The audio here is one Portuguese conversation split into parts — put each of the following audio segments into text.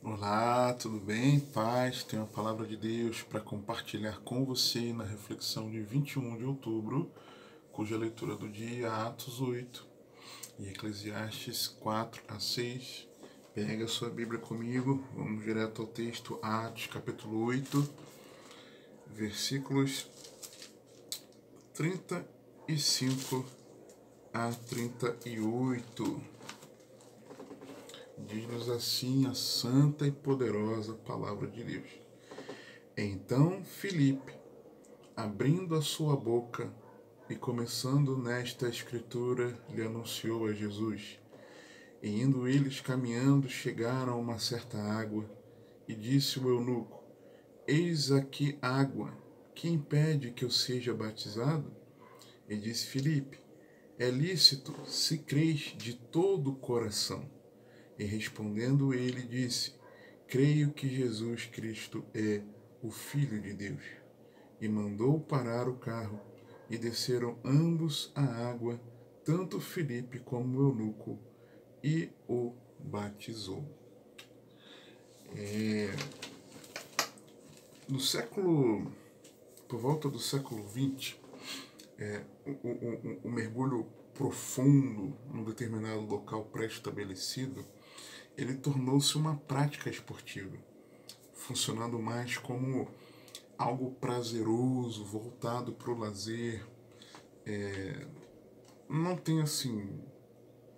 Olá, tudo bem? Paz, tenho a palavra de Deus para compartilhar com você na reflexão de 21 de outubro, cuja leitura do dia é Atos 8 e Eclesiastes 4 a 6. Pega a sua Bíblia comigo, vamos direto ao texto, Atos capítulo 8, versículos 35 a 38. Diz-nos assim a santa e poderosa palavra de Deus. Então Filipe, abrindo a sua boca e começando nesta escritura, lhe anunciou a Jesus. E indo eles caminhando, chegaram a uma certa água, e disse o eunuco: Eis aqui água, que impede que eu seja batizado? E disse Filipe: É lícito, se crês de todo o coração. E respondendo ele, disse: Creio que Jesus Cristo é o Filho de Deus. E mandou parar o carro, e desceram ambos à água, tanto Filipe como o eunuco, e o batizou. No século, por volta do século XX, o mergulho profundo num determinado local pré-estabelecido, ele tornou-se uma prática esportiva, funcionando mais como algo prazeroso, voltado para o lazer. Não tem, assim,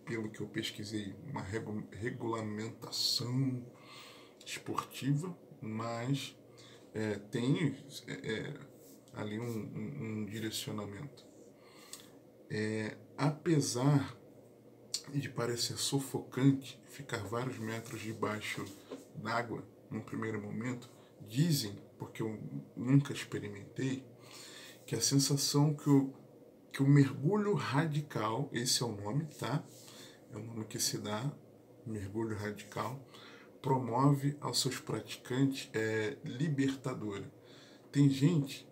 pelo que eu pesquisei, uma regulamentação esportiva, mas tem ali um direcionamento. Apesar de parecer sufocante ficar vários metros debaixo d'água num primeiro momento, dizem, porque eu nunca experimentei, que a sensação que o mergulho radical, esse é o nome, tá? É o nome que se dá, mergulho radical, promove aos seus praticantes libertadora. Tem gente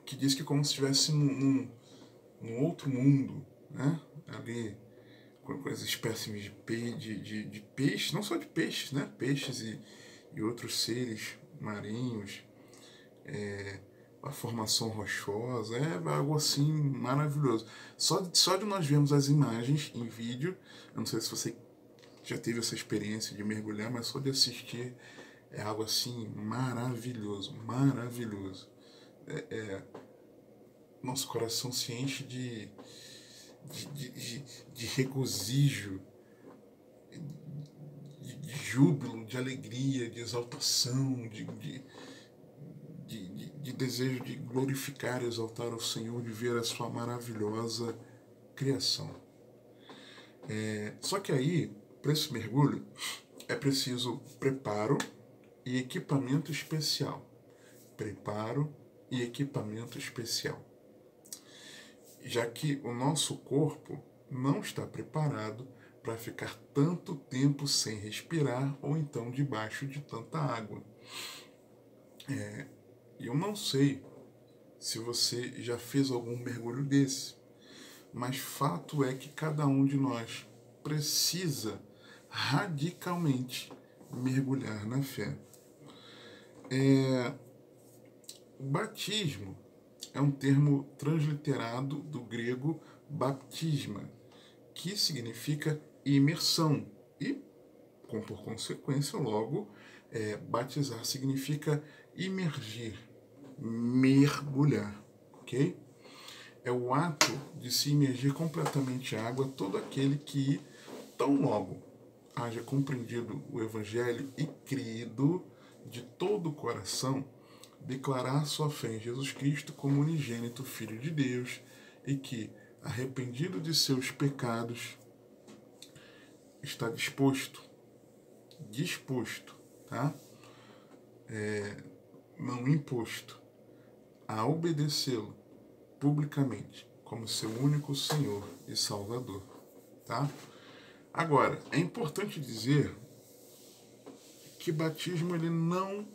que diz que é como se estivesse num outro mundo, né? Ali com as espécies de peixes, não só de peixes, né? Peixes e outros seres marinhos, a formação rochosa, é algo assim maravilhoso. Só de nós vermos as imagens em vídeo, eu não sei se você já teve essa experiência de mergulhar, mas só de assistir é algo assim maravilhoso, maravilhoso. Nosso coração se enche de regozijo, de júbilo, de alegria, de exaltação, de desejo de glorificar e exaltar o Senhor, de ver a sua maravilhosa criação. Só que aí, para esse mergulho, é preciso preparo e equipamento especial. Preparo e equipamento especial. Já que o nosso corpo não está preparado para ficar tanto tempo sem respirar ou então debaixo de tanta água. Eu não sei se você já fez algum mergulho desse, mas fato é que cada um de nós precisa radicalmente mergulhar na fé. O batismo é um termo transliterado do grego baptisma, que significa imersão e, por consequência, logo, batizar significa imergir, mergulhar, ok? É o ato de se imergir completamente em água todo aquele que, tão logo, haja compreendido o Evangelho e crido de todo o coração, declarar sua fé em Jesus Cristo como unigênito Filho de Deus e que, arrependido de seus pecados, está disposto, tá? Não imposto, a obedecê-lo publicamente como seu único Senhor e Salvador, tá? Agora, é importante dizer que batismo ele não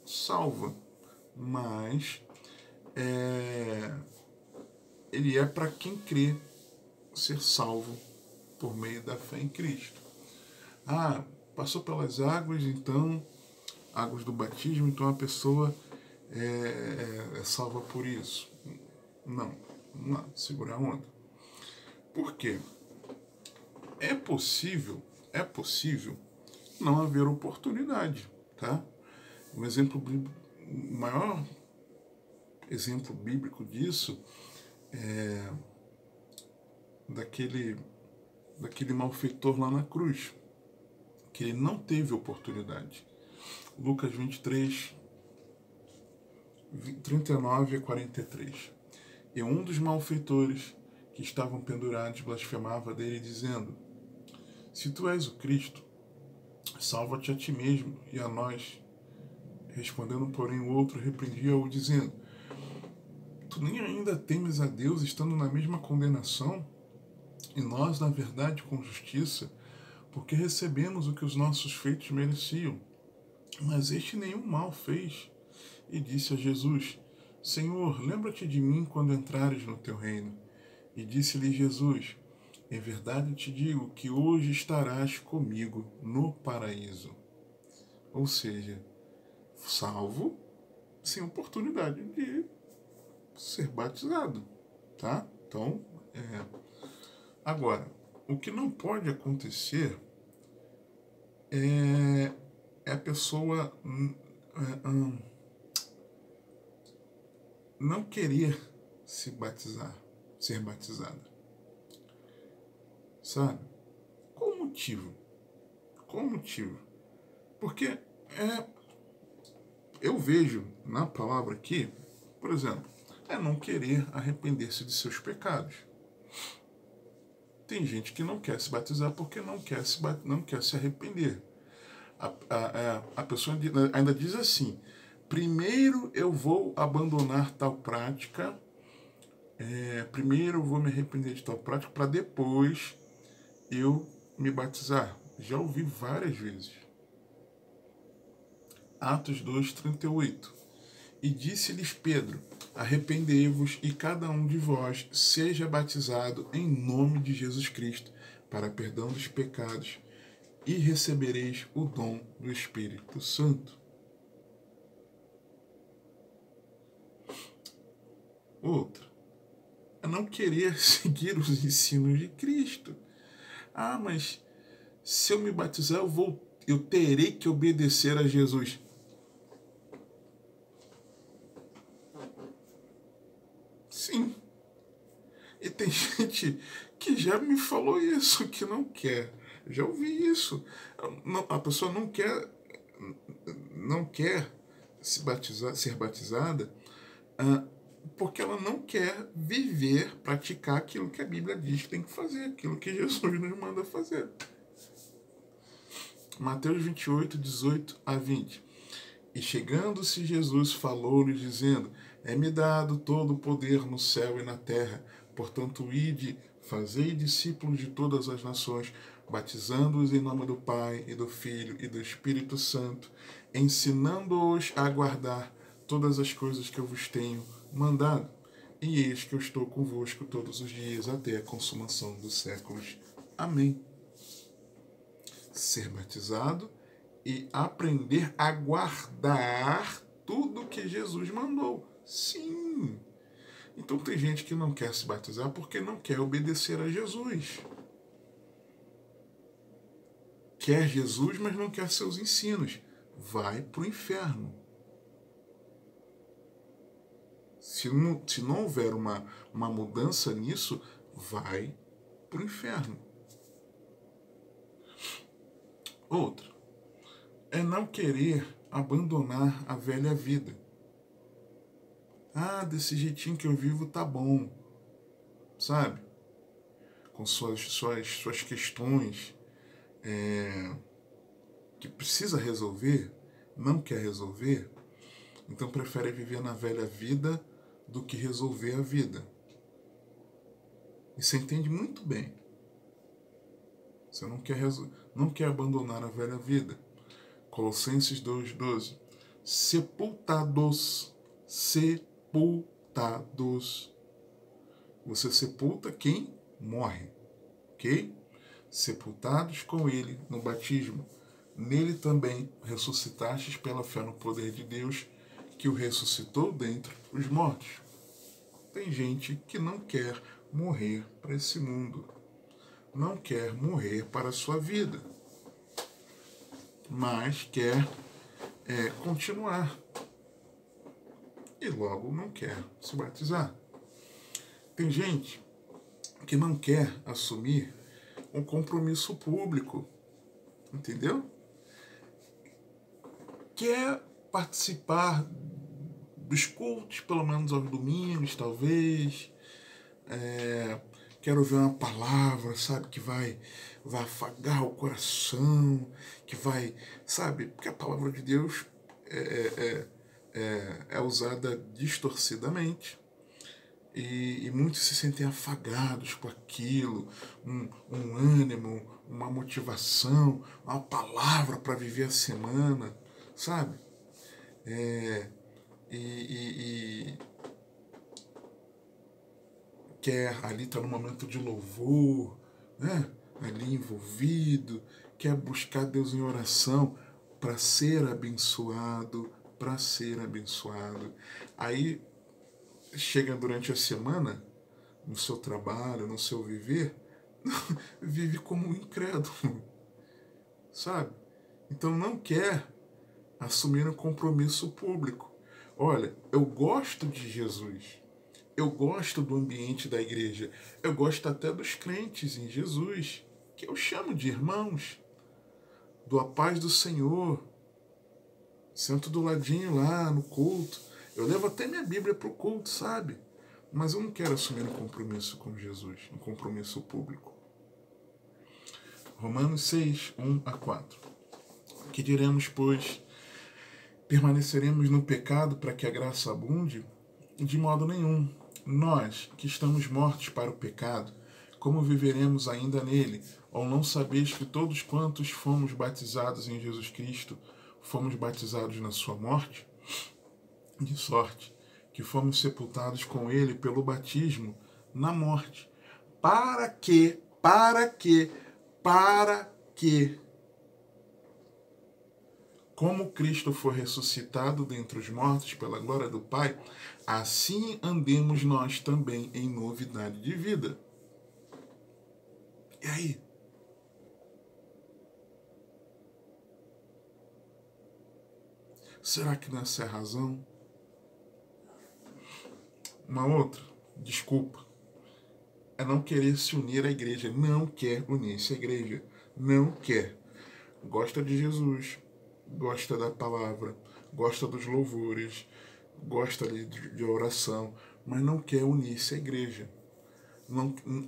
salva, mas ele é para quem crê ser salvo por meio da fé em Cristo. Ah, passou pelas águas, então, águas do batismo, então a pessoa é salva por isso. Não, vamos lá, segurar a onda. Por quê? É possível não haver oportunidade, tá? Um exemplo, o maior exemplo bíblico disso é daquele, daquele malfeitor lá na cruz, que ele não teve oportunidade. Lucas 23, 39 a 43. E um dos malfeitores que estavam pendurados blasfemava dele, dizendo: Se tu és o Cristo, salva-te a ti mesmo e a nós. Respondendo, porém, o outro repreendia-o, dizendo: Tu nem ainda temes a Deus, estando na mesma condenação? E nós, na verdade, com justiça, porque recebemos o que os nossos feitos mereciam. Mas este nenhum mal fez. E disse a Jesus: Senhor, lembra-te de mim quando entrares no teu reino. E disse-lhe Jesus: Em verdade te digo que hoje estarás comigo no paraíso. Ou seja, salvo sem oportunidade de ser batizado, tá? Então, agora, o que não pode acontecer é a pessoa não querer se batizar, ser batizada, sabe? Qual o motivo? Qual o motivo? Porque eu vejo na palavra aqui, por exemplo, não querer arrepender-se de seus pecados. Tem gente que não quer se batizar porque não quer se arrepender. A pessoa ainda diz assim: primeiro eu vou abandonar tal prática, primeiro eu vou me arrepender de tal prática para depois eu me batizar. Já ouvi várias vezes. Atos 2:38. E disse-lhes Pedro: Arrependei-vos e cada um de vós seja batizado em nome de Jesus Cristo para perdão dos pecados e recebereis o dom do Espírito Santo. Outra, é não querer seguir os ensinos de Cristo. Ah, mas se eu me batizar, eu terei que obedecer a Jesus. Sim. E tem gente que já me falou isso, que não quer. Já ouvi isso. A pessoa não quer se batizar, ser batizada, porque ela não quer viver, praticar aquilo que a Bíblia diz que tem que fazer, aquilo que Jesus nos manda fazer. Mateus 28, 18 a 20. E chegando-se Jesus falou-lhes, dizendo: É-me dado todo o poder no céu e na terra. Portanto, ide, fazei discípulos de todas as nações, batizando-os em nome do Pai, e do Filho, e do Espírito Santo, ensinando-os a guardar todas as coisas que eu vos tenho mandado. E eis que eu estou convosco todos os dias, até a consumação dos séculos. Amém. Ser batizado e aprender a guardar tudo que Jesus mandou. Sim. Então tem gente que não quer se batizar porque não quer obedecer a Jesus. Quer Jesus, mas não quer seus ensinos. Vai para o inferno. Se não houver uma mudança nisso, vai para o inferno. Outra, é não querer abandonar a velha vida. Ah, desse jeitinho que eu vivo tá bom, sabe? Com suas questões que precisa resolver, não quer resolver, então prefere viver na velha vida do que resolver a vida. E você entende muito bem. Você não quer abandonar a velha vida. Colossenses 2:12. Sepultados. Você sepulta quem morre, ok? sepultados com ele no batismo. Nele também ressuscitastes pela fé no poder de Deus, que o ressuscitou dentre os mortos. Tem gente que não quer morrer para esse mundo, não quer morrer para a sua vida, mas quer continuar e logo não quer se batizar. Tem gente que não quer assumir um compromisso público, entendeu? Quer participar dos cultos, pelo menos aos domingos, talvez. Quero ouvir uma palavra, sabe, que vai afagar o coração, que vai, sabe, porque a palavra de Deus é usada distorcidamente. E muitos se sentem afagados com aquilo, um ânimo, uma motivação, uma palavra para viver a semana, sabe? E quer ali estar no momento de louvor, né? Ali envolvido, quer buscar Deus em oração para ser abençoado, para ser abençoado. Aí chega durante a semana, no seu trabalho, no seu viver, vive como um incrédulo, sabe? Então não quer assumir um compromisso público. Olha, eu gosto de Jesus, eu gosto do ambiente da igreja, eu gosto até dos crentes em Jesus, que eu chamo de irmãos, do A Paz do Senhor, sento do ladinho lá no culto, eu levo até minha Bíblia para o culto, sabe? Mas eu não quero assumir um compromisso com Jesus, um compromisso público. Romanos 6, 1 a 4. Que diremos, pois? Permaneceremos no pecado para que a graça abunde? De modo nenhum. Nós, que estamos mortos para o pecado, como viveremos ainda nele? Ou não sabeis que todos quantos fomos batizados em Jesus Cristo, fomos batizados na sua morte? De sorte que fomos sepultados com ele pelo batismo na morte, para que, como Cristo foi ressuscitado dentre os mortos pela glória do Pai, assim andemos nós também em novidade de vida. E aí? Será que nessa é a razão? Uma outra, desculpa, é não querer se unir à igreja. Não quer unir-se à igreja. Não quer. Gosta de Jesus, gosta da palavra, gosta dos louvores, gosta de oração, mas não quer unir-se à igreja.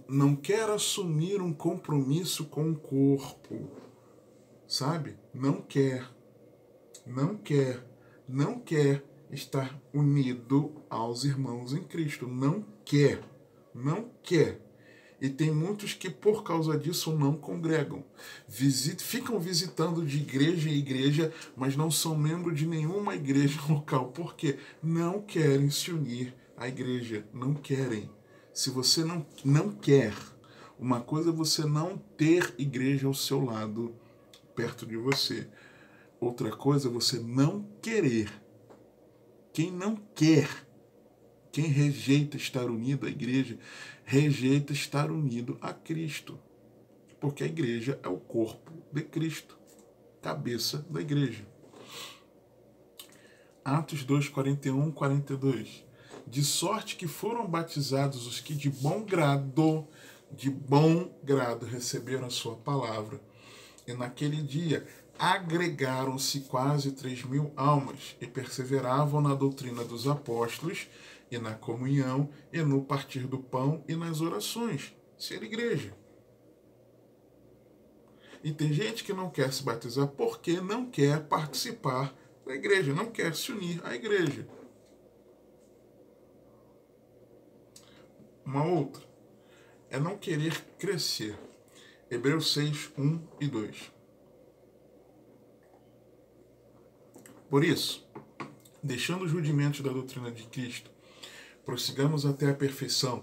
Não quer assumir um compromisso com o corpo, sabe? Não quer estar unido aos irmãos em Cristo. Não quer. E tem muitos que por causa disso não congregam. Ficam visitando de igreja em igreja, mas não são membros de nenhuma igreja local. Por quê? Não querem se unir à igreja. Não querem. Se você não quer, uma coisa é você não ter igreja ao seu lado, perto de você. Outra coisa é você não querer. Quem não quer, quem rejeita estar unido à igreja, rejeita estar unido a Cristo. Porque a igreja é o corpo de Cristo, cabeça da igreja. Atos 2, 41, 42. De sorte que foram batizados os que de bom grado receberam a sua palavra. E naquele dia agregaram-se quase 3.000 almas e perseveravam na doutrina dos apóstolos e na comunhão e no partir do pão e nas orações. Ser igreja. E tem gente que não quer se batizar porque não quer participar da igreja, não quer se unir à igreja. Uma outra é não querer crescer. Hebreus 6, 1 e 2. Por isso, deixando os rudimentos da doutrina de Cristo, prossigamos até a perfeição,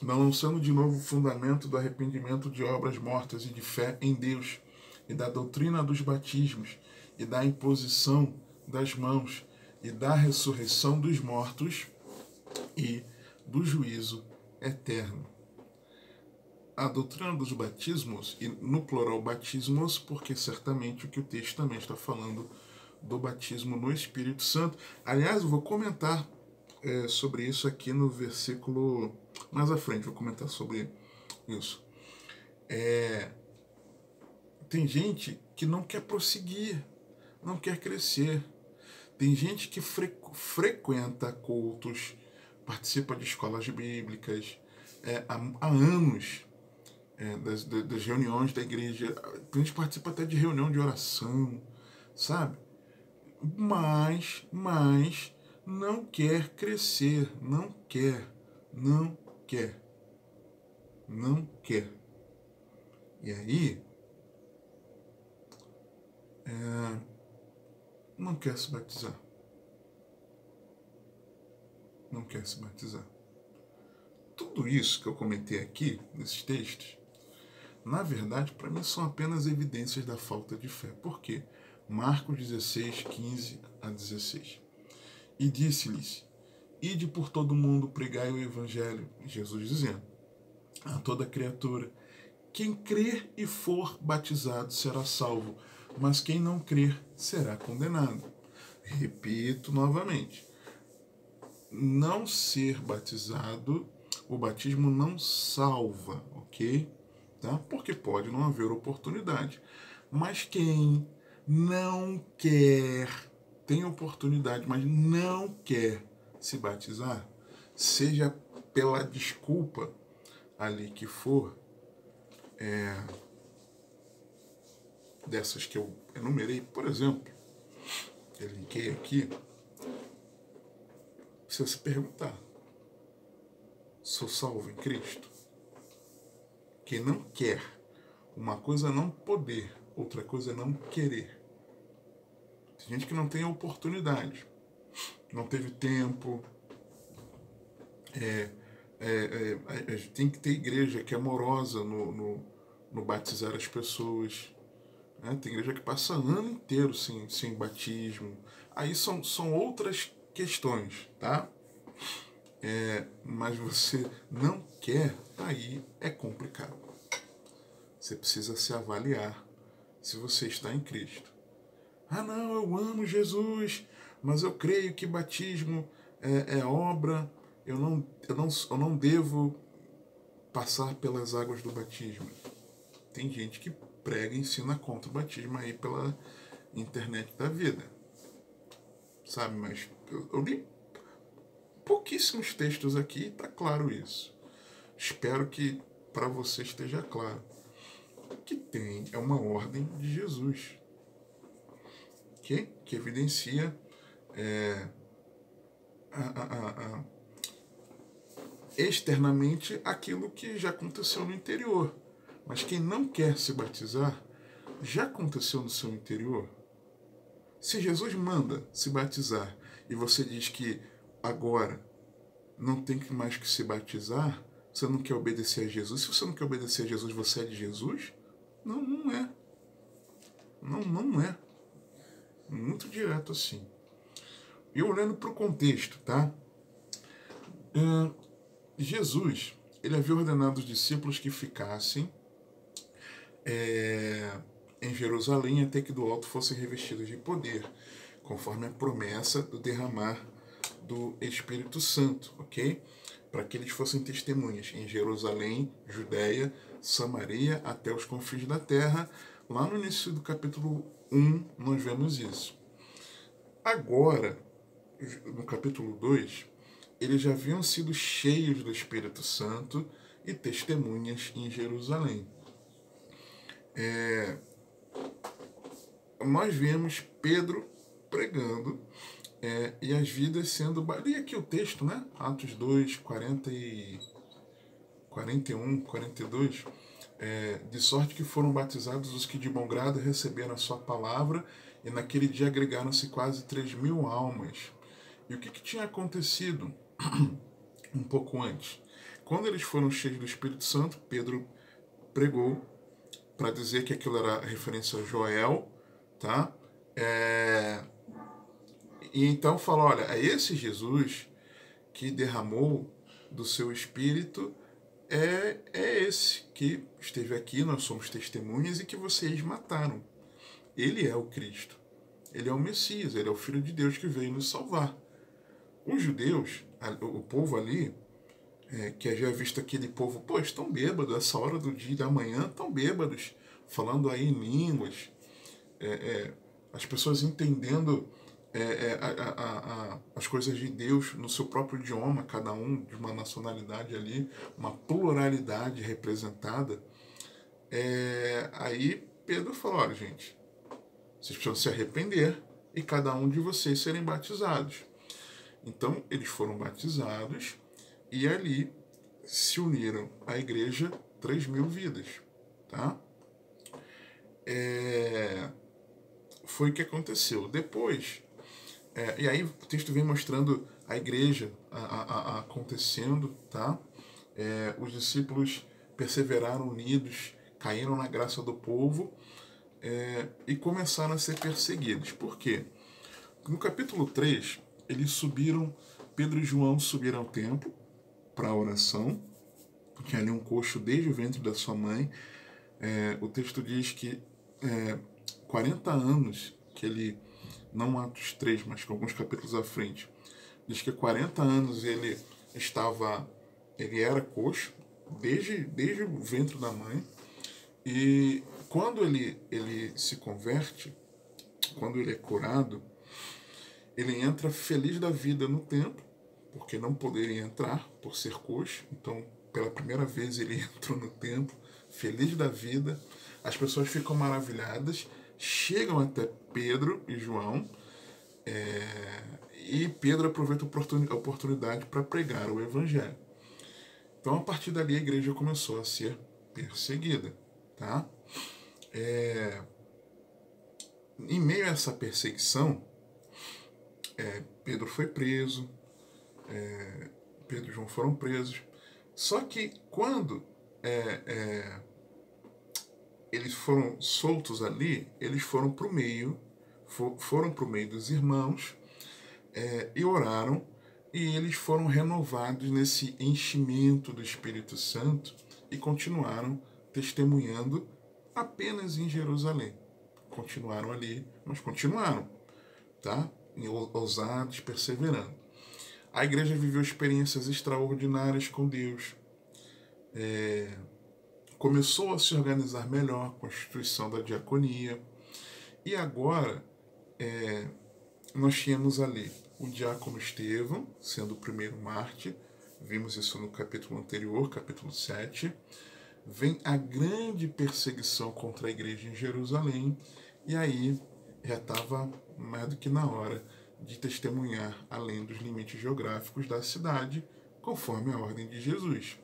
não lançando de novo o fundamento do arrependimento de obras mortas e de fé em Deus, e da doutrina dos batismos, e da imposição das mãos, e da ressurreição dos mortos, e do juízo eterno. A doutrina dos batismos, e no plural batismos, porque certamente o que o texto também está falando do batismo no Espírito Santo. Aliás, eu vou comentar sobre isso aqui no versículo mais à frente, vou comentar sobre isso. Tem gente que não quer prosseguir, não quer crescer. Tem gente que frequenta cultos, participa de escolas bíblicas há anos, das reuniões da igreja. A gente participa até de reunião de oração, sabe? Mas não quer crescer, não quer. E aí, não quer se batizar. Não quer se batizar. Tudo isso que eu comentei aqui, nesses textos, na verdade, para mim, são apenas evidências da falta de fé. Por quê? Marcos 16, 15 a 16. E disse-lhes: ide por todo o mundo, pregai o evangelho, Jesus dizendo, a toda criatura. Quem crer e for batizado será salvo, mas quem não crer será condenado. Repito novamente. Não ser batizado, o batismo não salva, ok? Tá? Porque pode não haver oportunidade. Mas quem não quer, tem oportunidade, mas não quer se batizar, seja pela desculpa ali que for, dessas que eu enumerei, por exemplo, eu linkei aqui, precisa se perguntar: sou salvo em Cristo? Quem não quer, uma coisa é não poder, outra coisa é não querer. Tem gente que não tem oportunidade, não teve tempo. Tem que ter igreja que é amorosa no batizar as pessoas. Tem igreja que passa ano inteiro sem batismo. Aí são outras questões, tá? Mas você não quer, aí é complicado. Você precisa se avaliar se você está em Cristo. Ah, não, eu amo Jesus, mas eu creio que batismo é obra, eu não devo passar pelas águas do batismo. Tem gente que prega e ensina contra o batismo aí pela internet da vida, sabe? Mas eu li pouquíssimos textos aqui e está claro isso. Espero que para você esteja claro. O que tem é uma ordem de Jesus, que evidencia externamente aquilo que já aconteceu no interior. Mas quem não quer se batizar, já aconteceu no seu interior. Se Jesus manda se batizar e você diz que agora não tem mais que se batizar, você não quer obedecer a Jesus. Se você não quer obedecer a Jesus, você é de Jesus? Não, não é. Não é. Muito direto assim. E olhando para o contexto, tá? Jesus, ele havia ordenado os discípulos que ficassem em Jerusalém até que do alto fossem revestidos de poder, conforme a promessa do derramar do Espírito Santo, ok? Para que eles fossem testemunhas em Jerusalém, Judéia, Samaria, até os confins da terra. Lá no início do capítulo 1, nós vemos isso. Agora, no capítulo 2, eles já haviam sido cheios do Espírito Santo e testemunhas em Jerusalém. Nós vemos Pedro pregando e as vidas sendo... E aqui o texto, né? Atos 2, 40 e 41, 42. De sorte que foram batizados os que de bom grado receberam a sua palavra, e naquele dia agregaram-se quase 3.000 almas. E o que tinha acontecido um pouco antes? Quando eles foram cheios do Espírito Santo, Pedro pregou para dizer que aquilo era referência a Joel, tá? E então falou, olha, é esse Jesus que derramou do seu Espírito, é esse que esteve aqui, nós somos testemunhas, e que vocês mataram. Ele é o Cristo, ele é o Messias, ele é o Filho de Deus que veio nos salvar. Os judeus, o povo ali, que já visto aquele povo, pô, estão bêbados, essa hora do dia e da manhã, estão bêbados, falando aí em línguas, as pessoas entendendo as coisas de Deus no seu próprio idioma, cada um de uma nacionalidade ali, uma pluralidade representada. Aí Pedro falou, olha gente, vocês precisam se arrepender e cada um de vocês serem batizados. Então eles foram batizados e ali se uniram à igreja 3.000 vidas, tá? Foi o que aconteceu. Depois, e aí o texto vem mostrando a igreja acontecendo, tá? Os discípulos perseveraram unidos, caíram na graça do povo e começaram a ser perseguidos. Por quê? No capítulo 3, eles subiram, Pedro e João subiram ao templo para a oração, tinha ali um coxo desde o ventre da sua mãe. O texto diz que 40 anos que ele, não Atos 3, mas com alguns capítulos à frente, diz que 40 anos ele era coxo, desde o ventre da mãe, e quando ele se converte, quando ele é curado, ele entra feliz da vida no templo, porque não poderia entrar por ser coxo, então pela primeira vez ele entrou no templo, feliz da vida, as pessoas ficam maravilhadas, chegam até Pedro e João, e Pedro aproveita a oportunidade para pregar o evangelho. Então a partir dali a igreja começou a ser perseguida, tá? Em meio a essa perseguição, Pedro foi preso, Pedro e João foram presos. Só que quando eles foram soltos ali, eles foram para o meio dos irmãos e oraram, e eles foram renovados nesse enchimento do Espírito Santo e continuaram testemunhando apenas em Jerusalém. Continuaram ali, mas continuaram, tá? Ousados, perseverando. A igreja viveu experiências extraordinárias com Deus. Começou a se organizar melhor com a instituição da diaconia. E agora, nós tínhamos ali o diácono Estevão, sendo o primeiro mártir. Vimos isso no capítulo anterior, capítulo 7. Vem a grande perseguição contra a igreja em Jerusalém. E aí já estava mais do que na hora de testemunhar além dos limites geográficos da cidade, conforme a ordem de Jesus.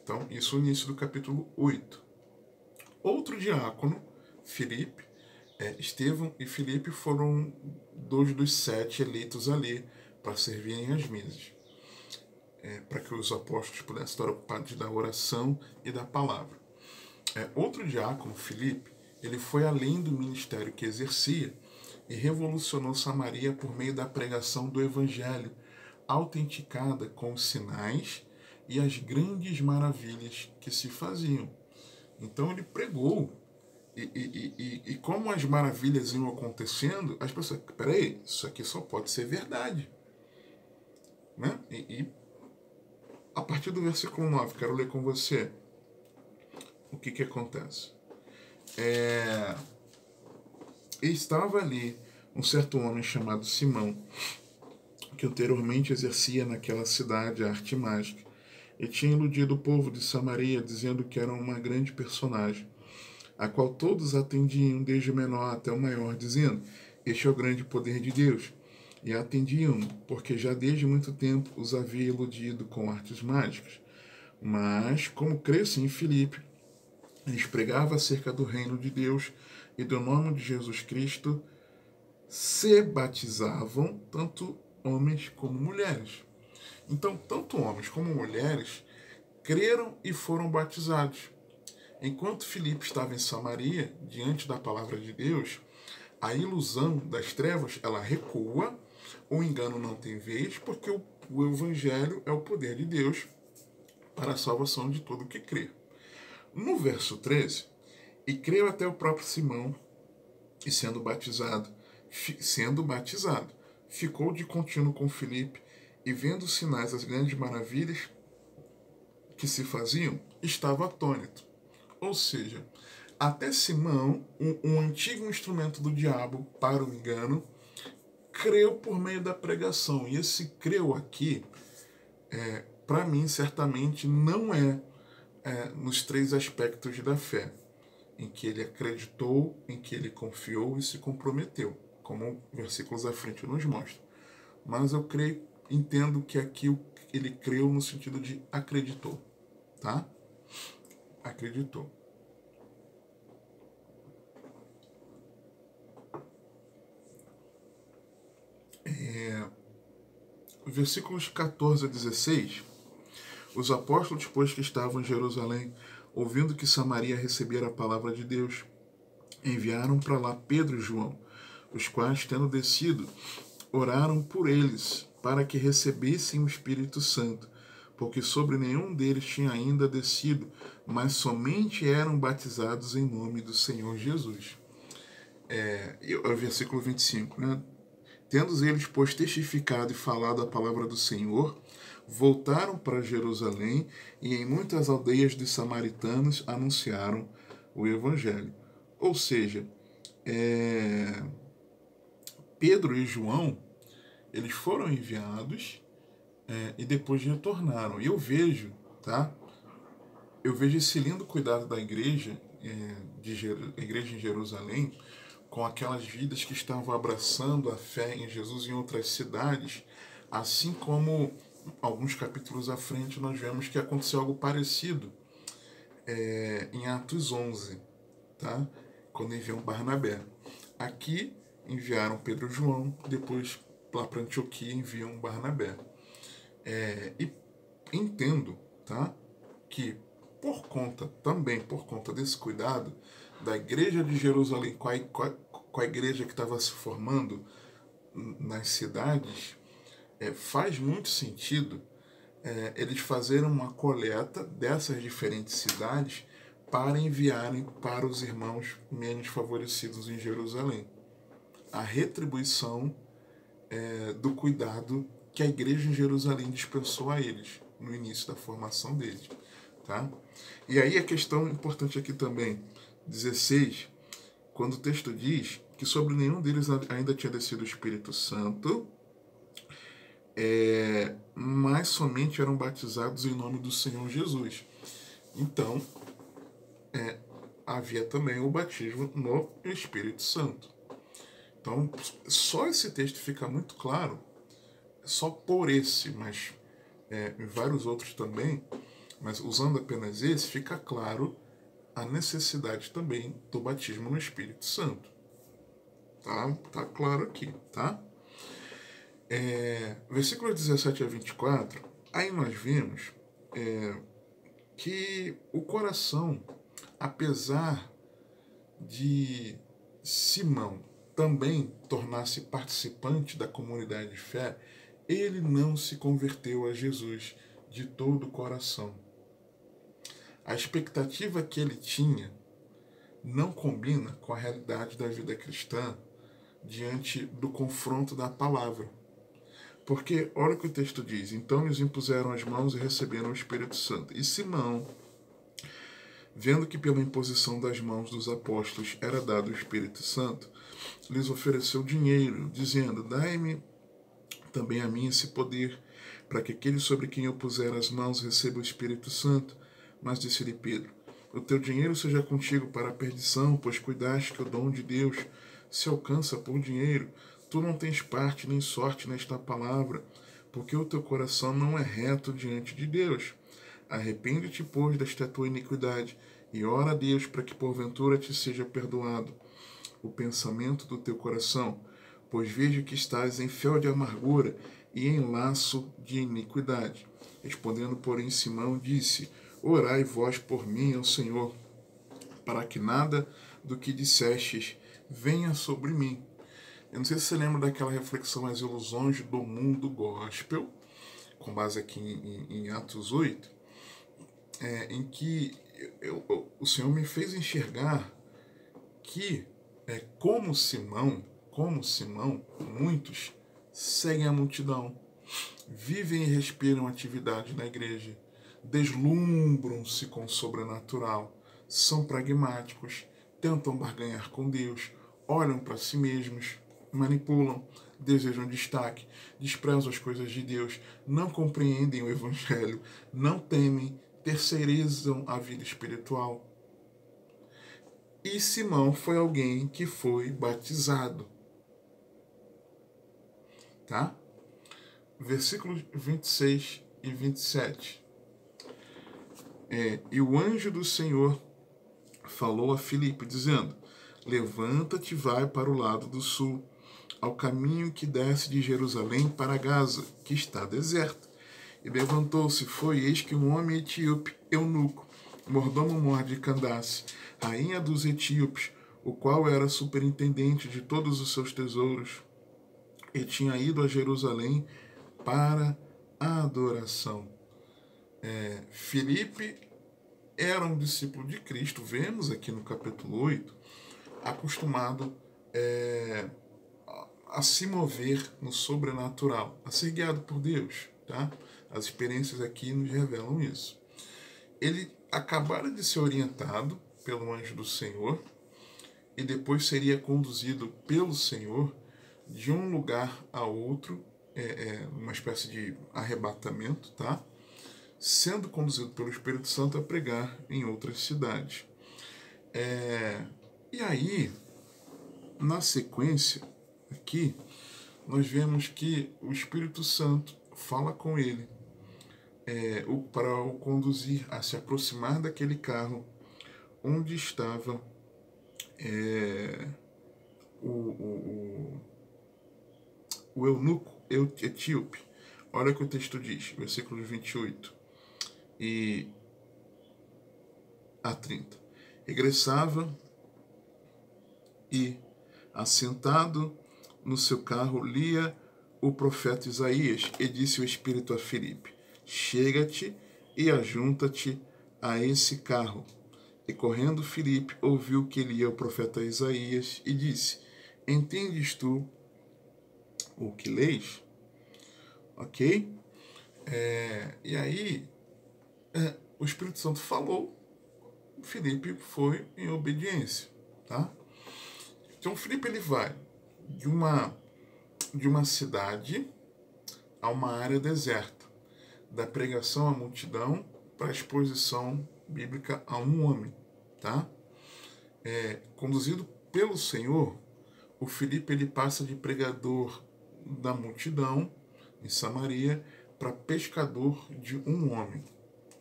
Então, isso no início do capítulo 8. Outro diácono, Filipe, Estevão e Filipe foram 2 dos 7 eleitos ali para servirem as mesas, para que os apóstolos pudessem estar ocupados da oração e da palavra. Outro diácono, Filipe, ele foi além do ministério que exercia e revolucionou Samaria por meio da pregação do evangelho, autenticada com os sinais e as grandes maravilhas que se faziam. Então ele pregou, e como as maravilhas iam acontecendo, as pessoas, peraí, isso aqui só pode ser verdade, né? E a partir do versículo 9, quero ler com você o que acontece. Estava ali um certo homem chamado Simão, que anteriormente exercia naquela cidade a arte mágica, e tinha iludido o povo de Samaria, dizendo que era uma grande personagem, a qual todos atendiam, desde o menor até o maior, dizendo: este é o grande poder de Deus. E atendiam, porque já desde muito tempo os havia iludido com artes mágicas. Mas, como crescem em Filipe, lhes pregava acerca do reino de Deus e do nome de Jesus Cristo, se batizavam tanto homens como mulheres. Então, tanto homens como mulheres creram e foram batizados. Enquanto Filipe estava em Samaria, diante da palavra de Deus, a ilusão das trevas, ela recua, o engano não tem vez, porque o evangelho é o poder de Deus para a salvação de todo que crê. No verso 13, e creu até o próprio Simão, e sendo batizado, ficou de contínuo com Filipe, e vendo os sinais, as grandes maravilhas que se faziam, estava atônito. Ou seja, até Simão, um antigo instrumento do diabo para o engano, creu por meio da pregação. E esse creu aqui, para mim, certamente não é nos três aspectos da fé, em que ele acreditou, em que ele confiou e se comprometeu, como versículos à frente nos mostram. Mas eu entendo que aqui ele creu no sentido de acreditou, tá? Acreditou. Versículos 14 a 16, os apóstolos, pois que estavam em Jerusalém, ouvindo que Samaria recebera a palavra de Deus, enviaram para lá Pedro e João, os quais, tendo descido, oraram por eles, para que recebessem o Espírito Santo, porque sobre nenhum deles tinha ainda descido, mas somente eram batizados em nome do Senhor Jesus. Versículo 25, né? Tendo eles, pois, testificado e falado a palavra do Senhor, voltaram para Jerusalém e em muitas aldeias dos samaritanos anunciaram o Evangelho. Ou seja, Pedro e João, eles foram enviados e depois retornaram. E eu vejo, tá? Eu vejo esse lindo cuidado da igreja, igreja em Jerusalém, com aquelas vidas que estavam abraçando a fé em Jesus em outras cidades, assim como alguns capítulos à frente nós vemos que aconteceu algo parecido em Atos 11, tá? Quando enviam Barnabé. Aqui enviaram Pedro e João, depois lá para Antioquia enviam Barnabé. E entendo, tá? Que por conta desse cuidado da igreja de Jerusalém com a igreja que estava se formando nas cidades, faz muito sentido eles fazerem uma coleta dessas diferentes cidades para enviarem para os irmãos menos favorecidos em Jerusalém. A retribuição do cuidado que a igreja em Jerusalém dispensou a eles no início da formação deles. Tá? E aí a questão importante aqui também, 16, quando o texto diz que sobre nenhum deles ainda tinha descido o Espírito Santo, mas somente eram batizados em nome do Senhor Jesus. Então, havia também o batismo no Espírito Santo. Então, só esse texto fica muito claro, só por esse, mas em vários outros também, mas usando apenas esse, fica claro a necessidade também do batismo no Espírito Santo. Tá claro aqui, tá? Versículos 17 a 24, aí nós vemos que o coração, apesar de Simão também tornar-se participante da comunidade de fé, ele não se converteu a Jesus de todo o coração. A expectativa que ele tinha não combina com a realidade da vida cristã diante do confronto da palavra. Porque, olha o que o texto diz, então lhes impuseram as mãos e receberam o Espírito Santo. E Simão, vendo que pela imposição das mãos dos apóstolos era dado o Espírito Santo, lhes ofereceu dinheiro, dizendo, dai-me também a mim esse poder, para que aquele sobre quem eu puser as mãos receba o Espírito Santo. Mas disse-lhe Pedro, o teu dinheiro seja contigo para a perdição, pois cuidaste que o dom de Deus se alcança por dinheiro. Tu não tens parte nem sorte nesta palavra, porque o teu coração não é reto diante de Deus. Arrepende-te, pois, desta tua iniquidade, e ora a Deus para que porventura te seja perdoado o pensamento do teu coração, pois vejo que estás em fel de amargura e em laço de iniquidade. Respondendo, porém, Simão disse: Orai vós por mim ao Senhor, para que nada do que dissestes venha sobre mim. Eu não sei se você lembra daquela reflexão As Ilusões do Mundo Gospel, com base aqui em Atos 8, em que o Senhor me fez enxergar que, como Simão, muitos seguem a multidão, vivem e respiram atividade na igreja, deslumbram-se com o sobrenatural, são pragmáticos, tentam barganhar com Deus, olham para si mesmos, manipulam, desejam destaque, desprezam as coisas de Deus, não compreendem o Evangelho, não temem, terceirizam a vida espiritual. E Simão foi alguém que foi batizado. Tá? Versículos 26 e 27. E o anjo do Senhor falou a Filipe, dizendo: Levanta-te e vai para o lado do sul, ao caminho que desce de Jerusalém para Gaza, que está deserto. E levantou-se, foi, eis que um homem etíope, eunuco, mordomo-mor de Candace, rainha dos etíopes, o qual era superintendente de todos os seus tesouros, e tinha ido a Jerusalém para a adoração. Filipe era um discípulo de Cristo, vemos aqui no capítulo 8, acostumado a se mover no sobrenatural, a ser guiado por Deus. Tá? As experiências aqui nos revelam isso. Ele acabara de ser orientado pelo anjo do Senhor e depois seria conduzido pelo Senhor de um lugar a outro, uma espécie de arrebatamento, tá? Sendo conduzido pelo Espírito Santo a pregar em outras cidades. E aí, na sequência, aqui, nós vemos que o Espírito Santo fala com ele para o conduzir a se aproximar daquele carro onde estava o eunuco etíope. Olha o que o texto diz, versículos 28 e a 30. Regressava e, assentado no seu carro, lia o profeta Isaías, e disse o Espírito a Filipe: Chega-te e ajunta-te a esse carro. E correndo Filipe ouviu que lia o profeta Isaías e disse: Entendes tu o que leis? Ok? E aí, o Espírito Santo falou, Filipe foi em obediência. Tá? Então Filipe ele vai de uma cidade a uma área deserta, da pregação à multidão para a exposição bíblica a um homem. Tá? Conduzido pelo Senhor, o Filipe ele passa de pregador da multidão em Samaria para pescador de um homem,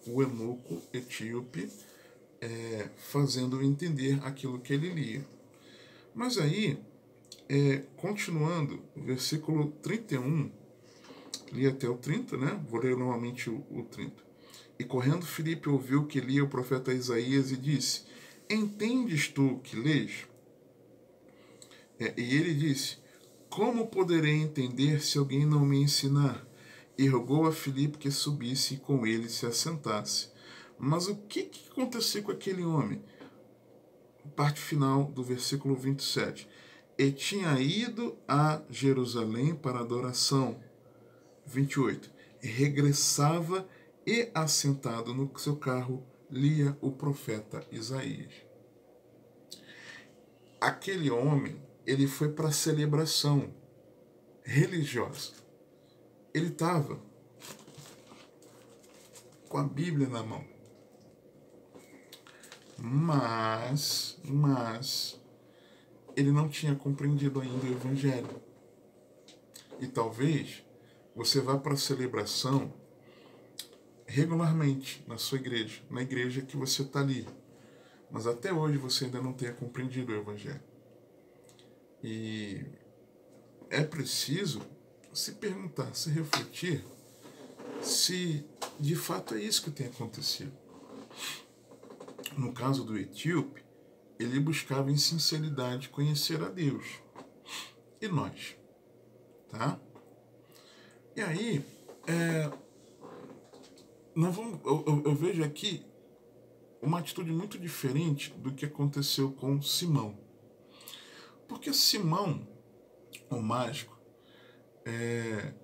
o eunuco etíope, fazendo entender aquilo que ele lia. Mas aí, continuando, versículo 31, li até o 30, né? Vou ler novamente o 30. E correndo Filipe ouviu que lia o profeta Isaías e disse: Entendes tu o que lês? E ele disse: Como poderei entender se alguém não me ensinar? E rogou a Filipe que subisse e com ele se assentasse. Mas o que aconteceu com aquele homem? Parte final do versículo 27. E tinha ido a Jerusalém para adoração. 28. E regressava e, assentado no seu carro, lia o profeta Isaías. Aquele homem, ele foi para a celebração religiosa. Ele estava com a Bíblia na mão. Mas ele não tinha compreendido ainda o Evangelho. E talvez você vá para a celebração regularmente na sua igreja, na igreja que você está ali, mas até hoje você ainda não tenha compreendido o Evangelho. E é preciso se perguntar, se refletir, se De fato é isso que tem acontecido. No caso do etíope, ele buscava em sinceridade conhecer a Deus. E nós? Tá? E aí, eu vejo aqui uma atitude muito diferente do que aconteceu com Simão. Porque Simão, o mágico,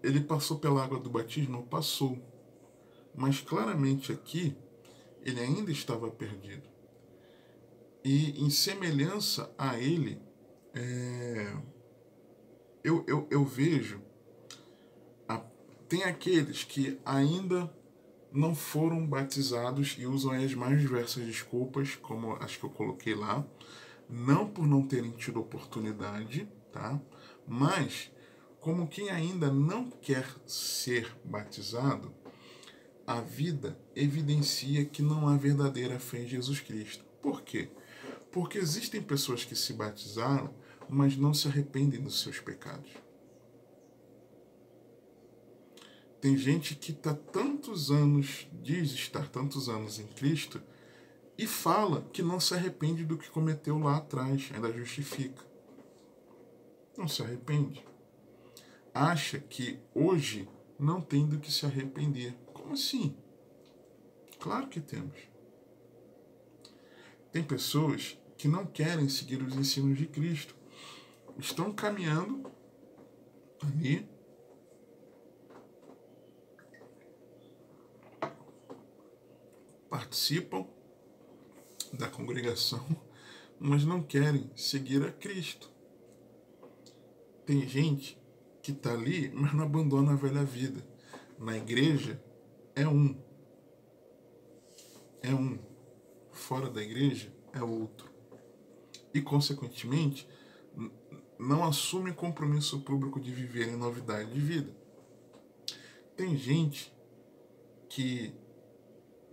ele passou pela água do batismo? Passou. Mas claramente aqui, ele ainda estava perdido. E em semelhança a ele, eu vejo, tem aqueles que ainda não foram batizados e usam as mais diversas desculpas, como as que eu coloquei lá, não por não terem tido oportunidade, tá? Mas como quem ainda não quer ser batizado, a vida evidencia que não há verdadeira fé em Jesus Cristo. Por quê? Porque existem pessoas que se batizaram, mas não se arrependem dos seus pecados. Tem gente que está tantos anos, diz estar tantos anos em Cristo, e fala que não se arrepende do que cometeu lá atrás, ainda justifica. Não se arrepende. Acha que hoje não tem do que se arrepender. Como assim? Claro que temos. Tem pessoas que não querem seguir os ensinos de Cristo. Estão caminhando ali, participam da congregação, mas não querem seguir a Cristo. Tem gente que está ali, mas não abandona a velha vida. Na igreja é um. É um. Fora da igreja é outro. E, consequentemente, não assume compromisso público de viver em novidade de vida. Tem gente que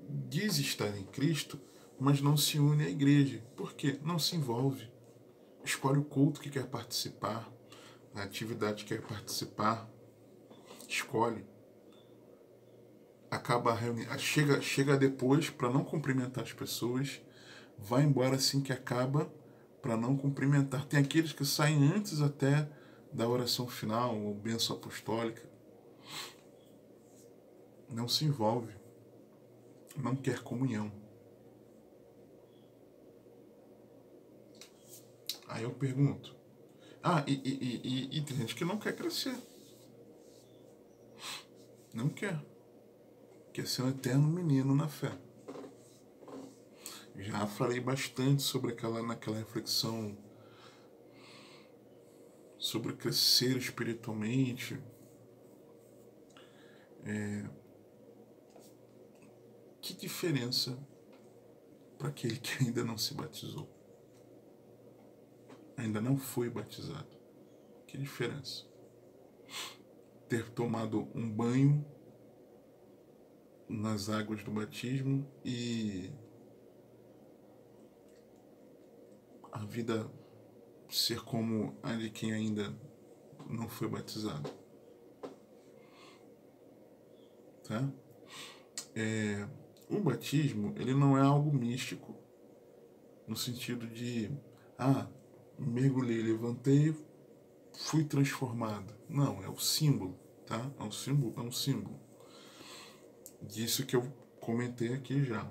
diz estar em Cristo, mas não se une à igreja. Por quê? Não se envolve. Escolhe o culto que quer participar, a atividade que quer participar, escolhe. Acaba a reunião, chega depois para não cumprimentar as pessoas, vai embora assim que acaba para não cumprimentar. Tem aqueles que saem antes até da oração final, ou bênção apostólica. Não se envolve, não quer comunhão. Aí eu pergunto, e tem gente que não quer crescer. Não quer. Quer ser um eterno menino na fé. Já falei bastante sobre naquela reflexão sobre crescer espiritualmente. Que diferença para aquele que ainda não se batizou? Ainda não foi batizado. Que diferença? Ter tomado um banho nas águas do batismo e a vida ser como a de quem ainda não foi batizado. Tá? O batismo, ele não é algo místico, no sentido de, mergulhei, levantei, fui transformado. Não, é o símbolo, tá? É um símbolo. Disso que eu comentei aqui já.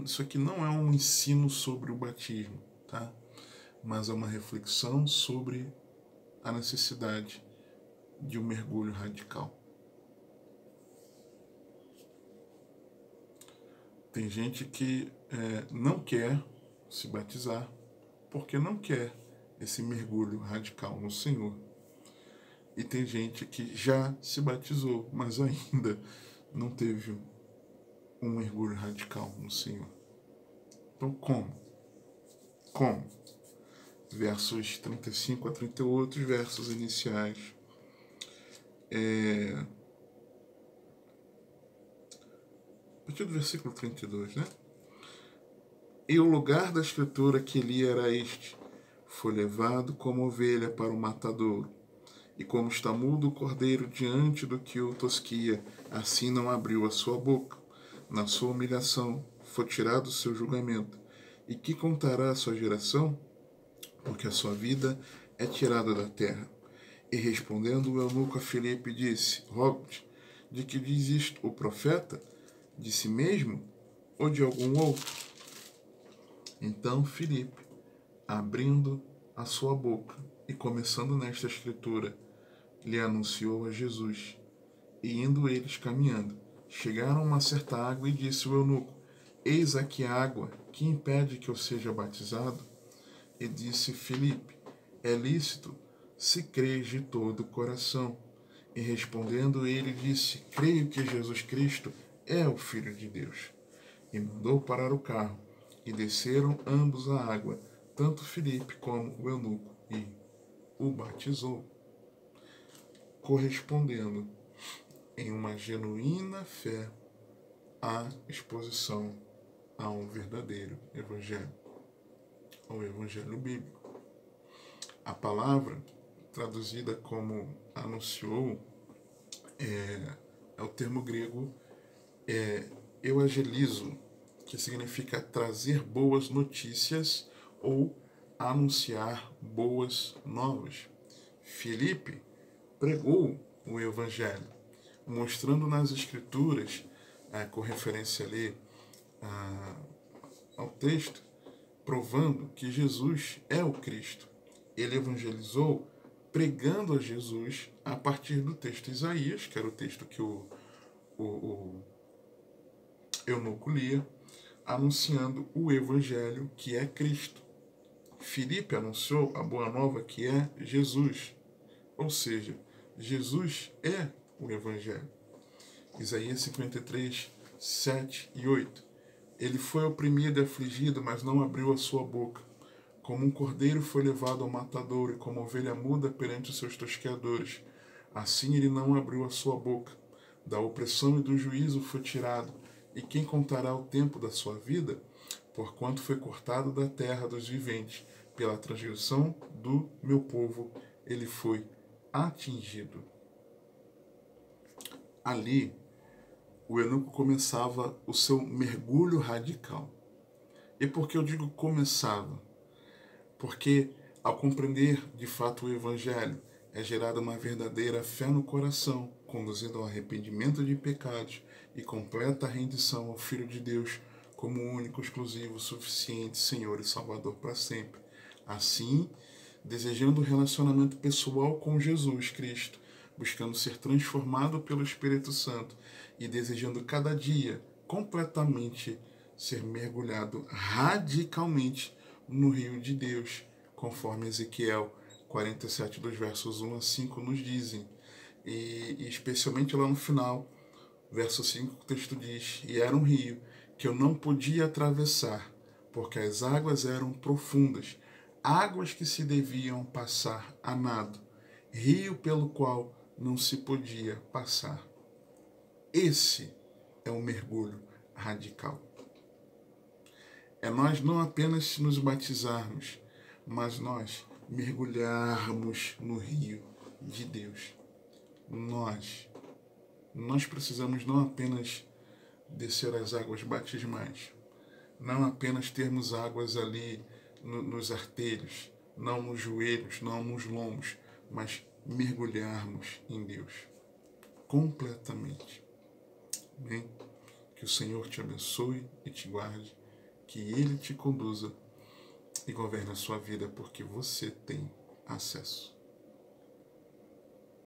Isso aqui não é um ensino sobre o batismo, tá? Mas é uma reflexão sobre a necessidade de um mergulho radical. Tem gente que não quer se batizar porque não quer esse mergulho radical no Senhor. E tem gente que já se batizou, mas ainda não teve um mergulho radical no Senhor. Então, como? Versos 35 a 38, versos iniciais. A partir do versículo 32, né? E o lugar da escritura que li era este: foi levado como ovelha para o matadouro, E como está mudo o cordeiro diante do que o tosquia, assim não abriu a sua boca. Na sua humilhação foi tirado o seu julgamento. E que contará a sua geração? Porque a sua vida é tirada da terra. E respondendo o eunuco a Filipe, disse: Rogo-te, de que diz isto o profeta? De si mesmo ou de algum outro? Então Filipe, abrindo a sua boca e começando nesta escritura, lhe anunciou a Jesus. E indo eles caminhando, chegaram a uma certa água e disse o eunuco: Eis aqui a água, que impede que eu seja batizado? E disse Filipe: É lícito, se crês de todo o coração. E respondendo ele disse: Creio que Jesus Cristo é o Filho de Deus. E mandou parar o carro, e desceram ambos a água, tanto Filipe como o eunuco, e o batizou, correspondendo em uma genuína fé à exposição a um verdadeiro evangelho, ao evangelho bíblico. A palavra, traduzida como anunciou, é o termo grego euangelizo, que significa trazer boas notícias ou anunciar boas novas. Filipe pregou o evangelho, mostrando nas escrituras, com referência ali ao texto, provando que Jesus é o Cristo. Ele evangelizou pregando a Jesus a partir do texto de Isaías, que era o texto que o eunuco lia, anunciando o evangelho que é Cristo. Filipe anunciou a boa nova que é Jesus, ou seja, Jesus é o evangelho. Isaías 53, 7 e 8. Ele foi oprimido e afligido, mas não abriu a sua boca. Como um cordeiro foi levado ao matadouro, e como ovelha muda perante os seus tosqueadores, assim ele não abriu a sua boca. Da opressão e do juízo foi tirado. E quem contará o tempo da sua vida? Porquanto foi cortado da terra dos viventes. Pela transgressão do meu povo, ele foi atingido. Ali, o eunuco começava o seu mergulho radical. E por que eu digo começava? Porque, ao compreender de fato o Evangelho, é gerada uma verdadeira fé no coração, conduzindo ao arrependimento de pecados e completa rendição ao Filho de Deus como único, exclusivo, suficiente Senhor e Salvador para sempre. Assim, desejando um relacionamento pessoal com Jesus Cristo, buscando ser transformado pelo Espírito Santo e desejando cada dia completamente ser mergulhado radicalmente no rio de Deus, conforme Ezequiel 47, dos versos 1 a 5 nos dizem. E especialmente lá no final, verso 5, o texto diz: E era um rio que eu não podia atravessar, porque as águas eram profundas, águas que se deviam passar a nado, rio pelo qual não se podia passar. Esse é um mergulho radical. É nós não apenas nos batizarmos, mas nós mergulharmos no rio de Deus. Nós precisamos não apenas descer as águas batismais, não apenas termos águas ali nos artelhos, não nos joelhos, não nos lombos, mas mergulharmos em Deus completamente. Amém? Que o Senhor te abençoe e te guarde, que Ele te conduza e governe a sua vida, porque você tem acesso.